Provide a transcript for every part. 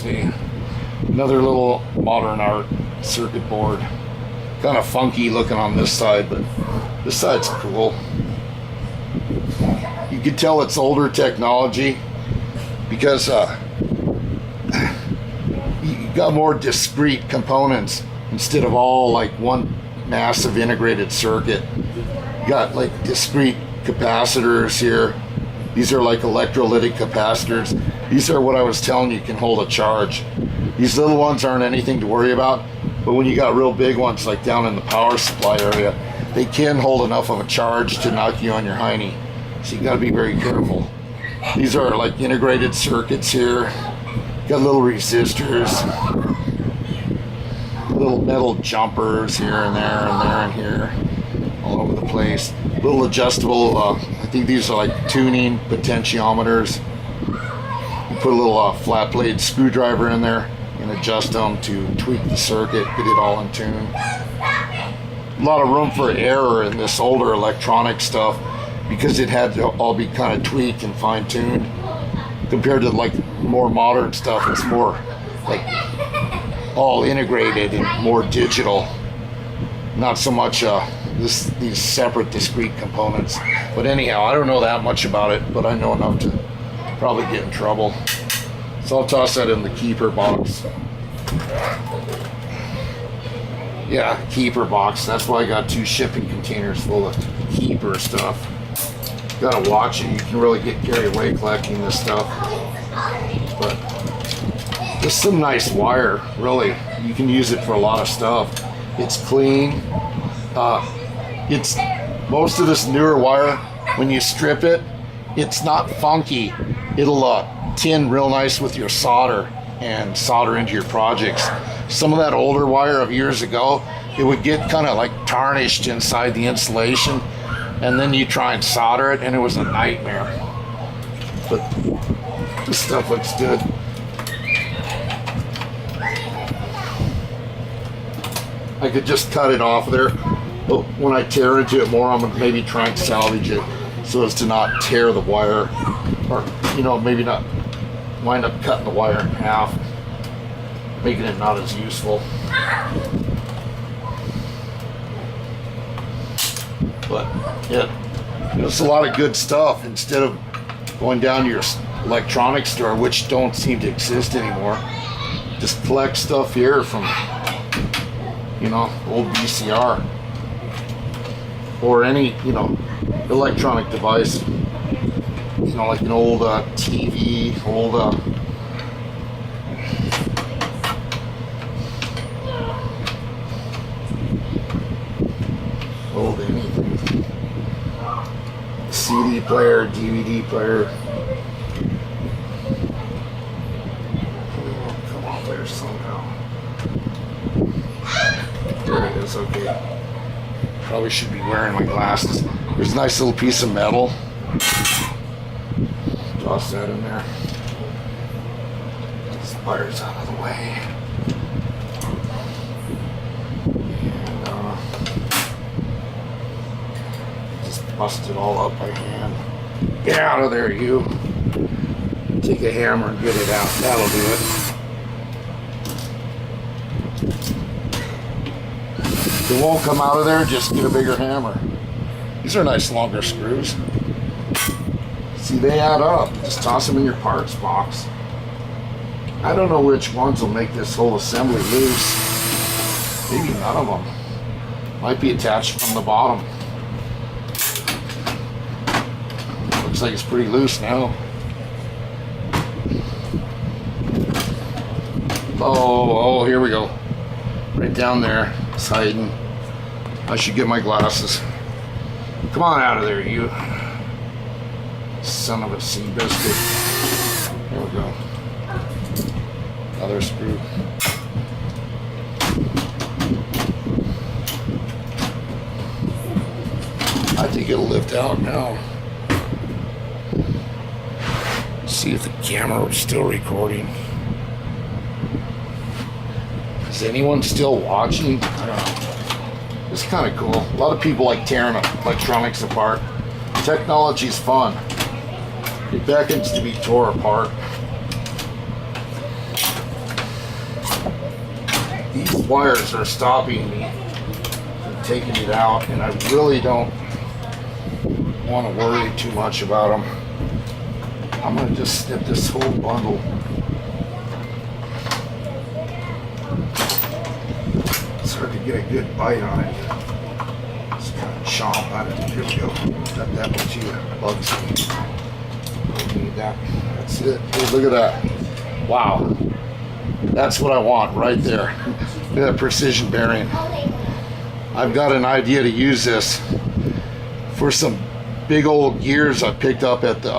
see. Another little modern art circuit board. Kind of funky looking on this side, but this side's cool. You can tell it's older technology because you got more discrete components instead of all like one massive integrated circuit. You got like discrete capacitors here. These are like electrolytic capacitors. These are what I was telling you can hold a charge. These little ones aren't anything to worry about, but when you got real big ones like down in the power supply area, they can hold enough of a charge to knock you on your hiney. So you got to be very careful. These are like integrated circuits here. Got little resistors, little metal jumpers here and there and there and here, all over the place. Little adjustable, I think these are like tuning potentiometers. You put a little flat blade screwdriver in there and adjust them to tweak the circuit, get it all in tune. A lot of room for error in this older electronic stuff because it had to all be kind of tweaked and fine-tuned. Compared to like more modern stuff, it's more like all integrated and more digital. Not so much these separate discrete components. But anyhow, I don't know that much about it, but I know enough to probably get in trouble. So I'll toss that in the keeper box. Yeah, keeper box. That's why I got 2 shipping containers full of keeper stuff. Gotta watch it. You can really get carried away collecting this stuff. But there's some nice wire, really. You can use it for a lot of stuff. It's clean. It's most of this newer wire, when you strip it, it's not funky. It'll tin real nice with your solder and solder into your projects. Some of that older wire of years ago, it would get kind of like tarnished inside the insulation, and then you try and solder it and it was a nightmare. But this stuff looks good. I could just cut it off there, but when I tear into it more, I'm gonna maybe try and salvage it so as to not tear the wire, or maybe not wind up cutting the wire in half, making it not as useful. But yeah, there's a lot of good stuff. Instead of going down to your electronics store, which don't seem to exist anymore, just collect stuff here from old VCR or any electronic device, like an old TV, old anything, CD player, DVD player. Oh, come on there somehow. There it is. Okay. Probably should be wearing my glasses. There's a nice little piece of metal. Toss that in there. This wire's out of the way. And just bust it all up by hand. Get out of there, you. Take a hammer and get it out. That'll do it. If it won't come out of there, just get a bigger hammer. These are nice longer screws. See, they add up. Just toss them in your parts box. I don't know which ones will make this whole assembly loose. Maybe none of them. Might be attached from the bottom. Looks like it's pretty loose now. Oh, here we go. Right down there. It's hiding. I should get my glasses. Come on out of there, you. Son of a sea biscuit. There we go. Another screw. I think it'll lift out now. See if the camera is still recording. Is anyone still watching? I don't know. It's kind of cool. A lot of people like tearing electronics apart. Technology's fun. It beckons to be tore apart. these wires are stopping me from taking it out, and I really don't want to worry too much about them. I'm going to just snip this whole bundle. It's hard to get a good bite on it. Just kind of chomp on it. Here we go. Got that much here. Bugs. Don't need that. That's it. Hey, look at that. Wow. That's what I want right there. Look at that precision bearing. I've got an idea to use this for some big old gears I picked up at the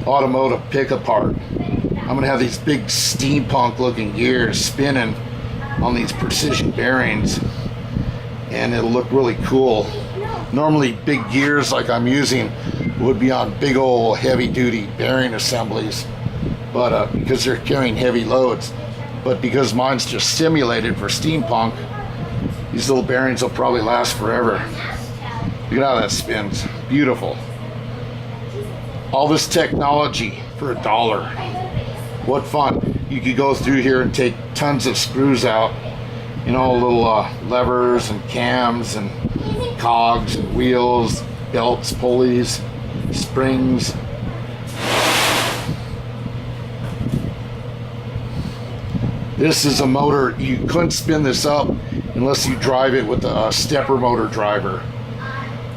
automotive pick-apart. I'm going to have these big steampunk looking gears spinning on these precision bearings, and it'll look really cool. Normally big gears like I'm using would be on big old heavy duty bearing assemblies, but because they're carrying heavy loads. But because mine's just simulated for steampunk, these little bearings will probably last forever. Look at how that spins. Beautiful. All this technology for $1. What fun. You could go through here and take tons of screws out, you know, little levers and cams and cogs and wheels, belts, pulleys, springs. This is a motor. You couldn't spin this up unless you drive it with a stepper motor driver.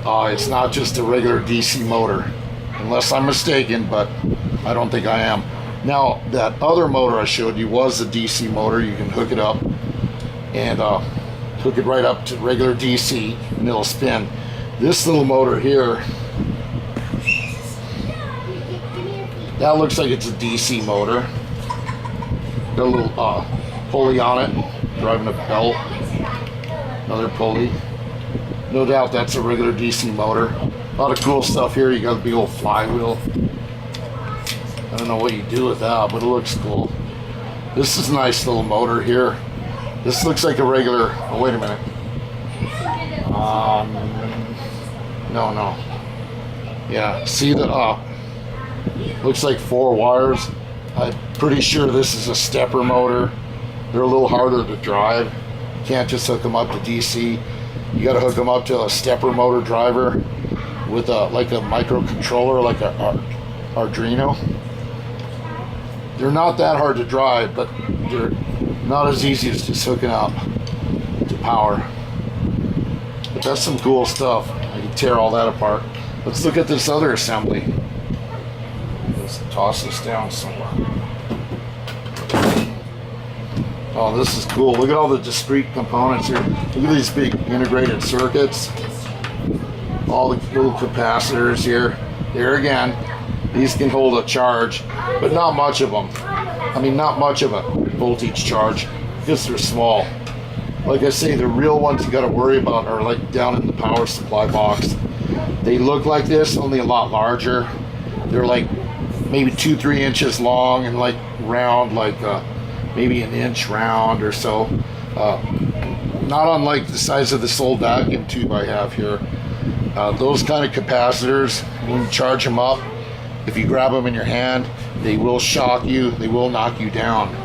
It's not just a regular DC motor, unless I'm mistaken, but I don't think I am. Now, that other motor I showed you was a DC motor. You can hook it up and hook it right up to regular DC and it'll spin. This little motor here, that looks like it's a DC motor. Got a little pulley on it, driving a belt, another pulley. No doubt that's a regular DC motor. A lot of cool stuff here. You got a big old flywheel. I don't know what you do with that, but it looks cool. This is a nice little motor here. This looks like a regular, oh wait a minute. No. Yeah, see the, looks like 4 wires. I'm pretty sure this is a stepper motor. They're a little harder to drive. You can't just hook them up to DC. You got to hook them up to a stepper motor driver with like a microcontroller, like a arduino. They're not that hard to drive, but they're not as easy as just hooking up to power. But that's some cool stuff. I can tear all that apart. Let's look at this other assembly. Let's toss this down somewhere. Oh, this is cool. Look at all the discrete components here. Look at these big integrated circuits. All the little capacitors here. There again, these can hold a charge, but not much of them. I mean, not much of a voltage charge because they're small. Like I say, the real ones you got to worry about are like down in the power supply box. They look like this, only a lot larger. They're like maybe 2-3 inches long and like round, like maybe an inch round or so. Not unlike the size of this old vacuum tube I have here. Those kind of capacitors, when you charge them up, if you grab them in your hand, they will shock you, they will knock you down.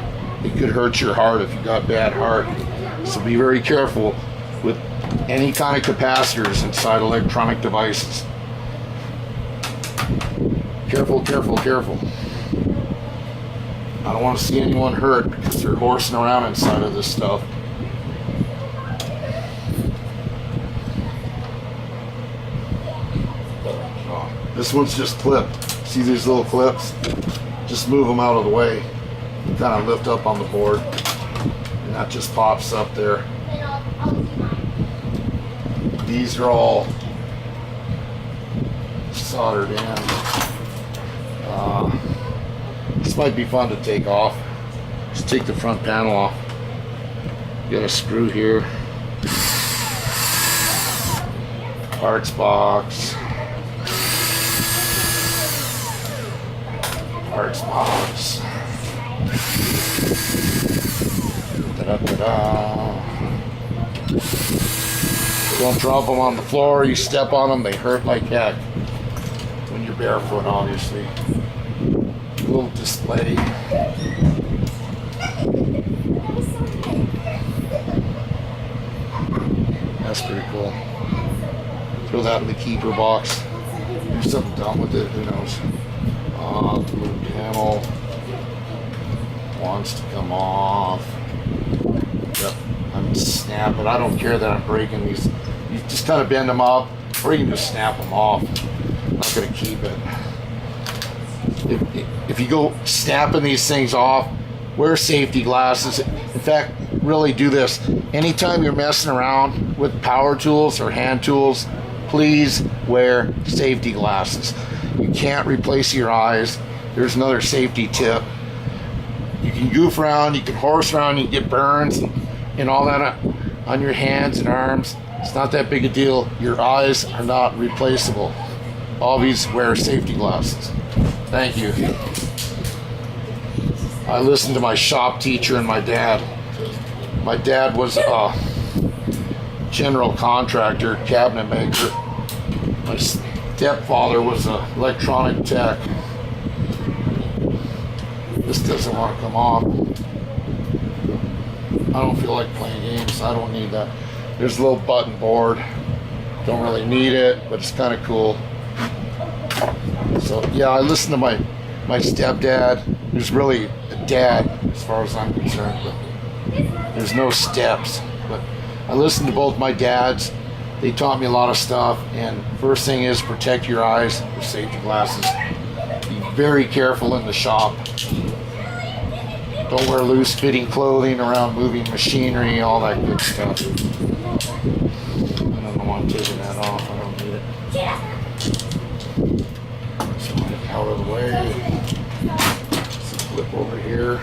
It could hurt your heart if you got bad heart. So be very careful with any kind of capacitors inside electronic devices. Careful, careful, careful. I don't want to see anyone hurt because they're horsing around inside of this stuff. Oh, this one's just clipped. See these little clips? Just move them out of the way. Kind of lift up on the board. And that just pops up there. These are all soldered in. This might be fun to take off. Just take the front panel off. You got a screw here. Parts box. Parts box. Da-da-da-da. Don't drop them on the floor. You step on them, they hurt like heck. When you're barefoot, obviously. Little display. that in the keeper box. Do something dumb with it, who knows. The blue panel wants to come off. Yep, I'm snapping. I don't care that I'm breaking these. You just kind of bend them up, or you can just snap them off. I'm not going to keep it. If you go snapping these things off, wear safety glasses. In fact, really do this. Anytime you're messing around with power tools or hand tools, please wear safety glasses. You can't replace your eyes. There's another safety tip. You can goof around, you can horse around, you can get burns and all that on your hands and arms. It's not that big a deal. Your eyes are not replaceable. Always wear safety glasses. Thank you. I listened to my shop teacher and my dad. My dad was a general contractor, cabinet maker. My stepfather was an electronic tech. This doesn't want to come off. I don't feel like playing games. I don't need that. There's a little button board. Don't really need it, but it's kind of cool. So yeah, I listened to my stepdad, who's really a dad as far as I'm concerned, but there's no steps. But I listened to both my dads. They taught me a lot of stuff, and first thing is protect your eyes with safety glasses. Be very careful in the shop. Don't wear loose fitting clothing around moving machinery, all that good stuff. I don't know why I'm taking that off. I don't need it. Just want it out of the way. Flip over here.